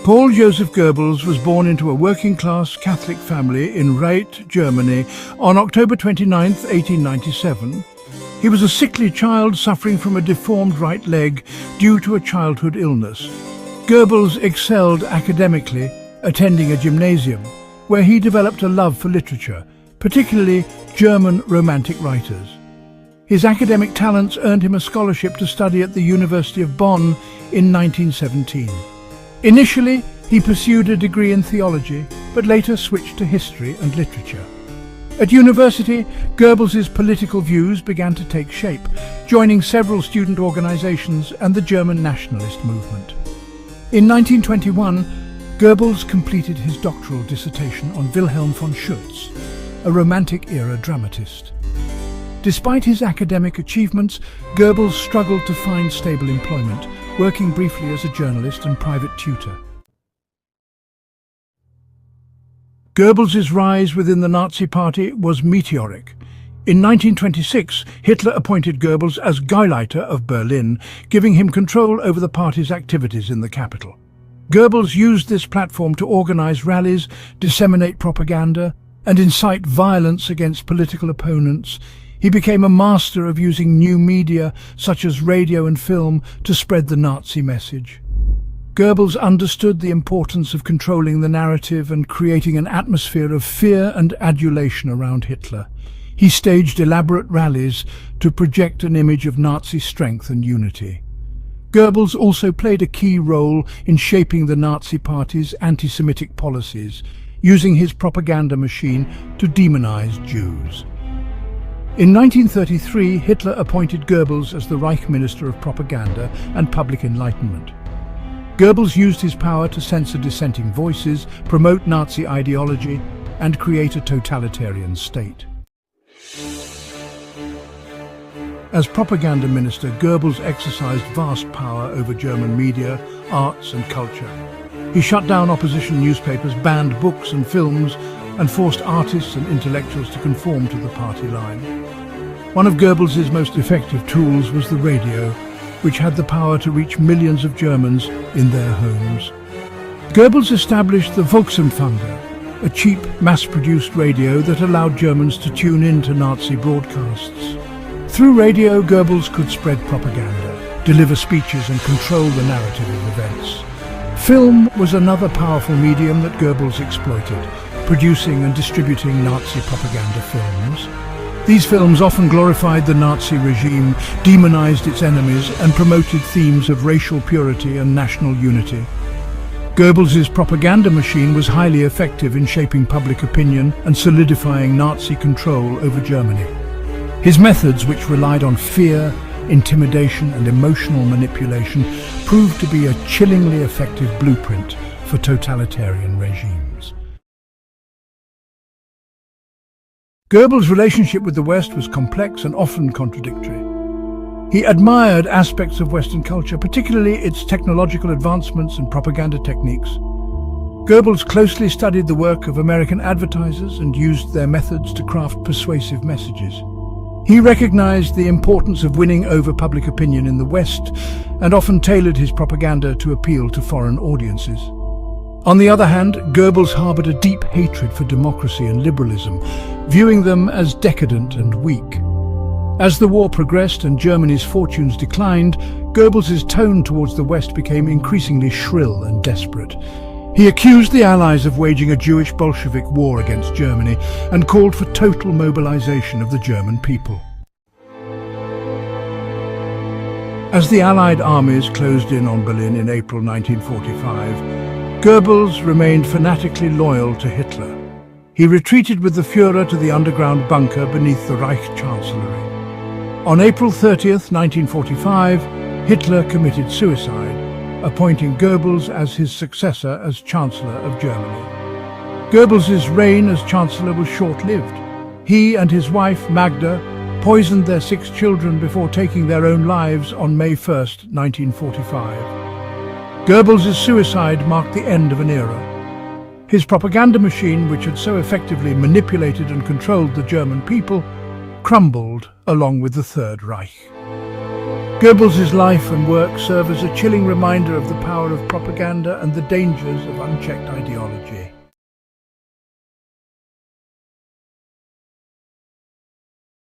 Paul Joseph Goebbels was born into a working-class Catholic family in Reich, Germany on October 29, 1897. He was a sickly child suffering from a deformed right leg due to a childhood illness. Goebbels excelled academically, attending a gymnasium, where he developed a love for literature, particularly German Romantic writers. His academic talents earned him a scholarship to study at the University of Bonn in 1917. Initially, he pursued a degree in theology, but later switched to history and literature. At university, Goebbels' political views began to take shape, joining several student organizations and the German nationalist movement. In 1921, Goebbels completed his doctoral dissertation on Wilhelm von Schütz, a Romantic-era dramatist. Despite his academic achievements, Goebbels struggled to find stable employment, working briefly as a journalist and private tutor. Goebbels' rise within the Nazi Party was meteoric. In 1926, Hitler appointed Goebbels as Gauleiter of Berlin, giving him control over the party's activities in the capital. Goebbels used this platform to organize rallies, disseminate propaganda, and incite violence against political opponents. He became a master of using new media, such as radio and film, to spread the Nazi message. Goebbels understood the importance of controlling the narrative and creating an atmosphere of fear and adulation around Hitler. He staged elaborate rallies to project an image of Nazi strength and unity. Goebbels also played a key role in shaping the Nazi Party's anti-Semitic policies, using his propaganda machine to demonize Jews. In 1933, Hitler appointed Goebbels as the Reich Minister of Propaganda and Public Enlightenment. Goebbels used his power to censor dissenting voices, promote Nazi ideology, and create a totalitarian state. As propaganda minister, Goebbels exercised vast power over German media, arts and culture. He shut down opposition newspapers, banned books and films, and forced artists and intellectuals to conform to the party line. One of Goebbels' most effective tools was the radio, which had the power to reach millions of Germans in their homes. Goebbels established the Volksempfänger, a cheap, mass-produced radio that allowed Germans to tune in to Nazi broadcasts. Through radio, Goebbels could spread propaganda, deliver speeches and control the narrative of events. Film was another powerful medium that Goebbels exploited, producing and distributing Nazi propaganda films. These films often glorified the Nazi regime, demonized its enemies, and promoted themes of racial purity and national unity. Goebbels' propaganda machine was highly effective in shaping public opinion and solidifying Nazi control over Germany. His methods, which relied on fear, intimidation, and emotional manipulation, proved to be a chillingly effective blueprint for totalitarian regimes. Goebbels' relationship with the West was complex and often contradictory. He admired aspects of Western culture, particularly its technological advancements and propaganda techniques. Goebbels closely studied the work of American advertisers and used their methods to craft persuasive messages. He recognized the importance of winning over public opinion in the West and often tailored his propaganda to appeal to foreign audiences. On the other hand, Goebbels harbored a deep hatred for democracy and liberalism, viewing them as decadent and weak. As the war progressed and Germany's fortunes declined, Goebbels' tone towards the West became increasingly shrill and desperate. He accused the Allies of waging a Jewish Bolshevik war against Germany and called for total mobilization of the German people. As the Allied armies closed in on Berlin in April 1945, Goebbels remained fanatically loyal to Hitler. He retreated with the Führer to the underground bunker beneath the Reich Chancellery. On April 30th, 1945, Hitler committed suicide, appointing Goebbels as his successor as Chancellor of Germany. Goebbels' reign as Chancellor was short-lived. He and his wife, Magda, poisoned their 6 children before taking their own lives on May 1st, 1945. Goebbels' suicide marked the end of an era. His propaganda machine, which had so effectively manipulated and controlled the German people, crumbled along with the Third Reich. Goebbels' life and work serve as a chilling reminder of the power of propaganda and the dangers of unchecked ideology.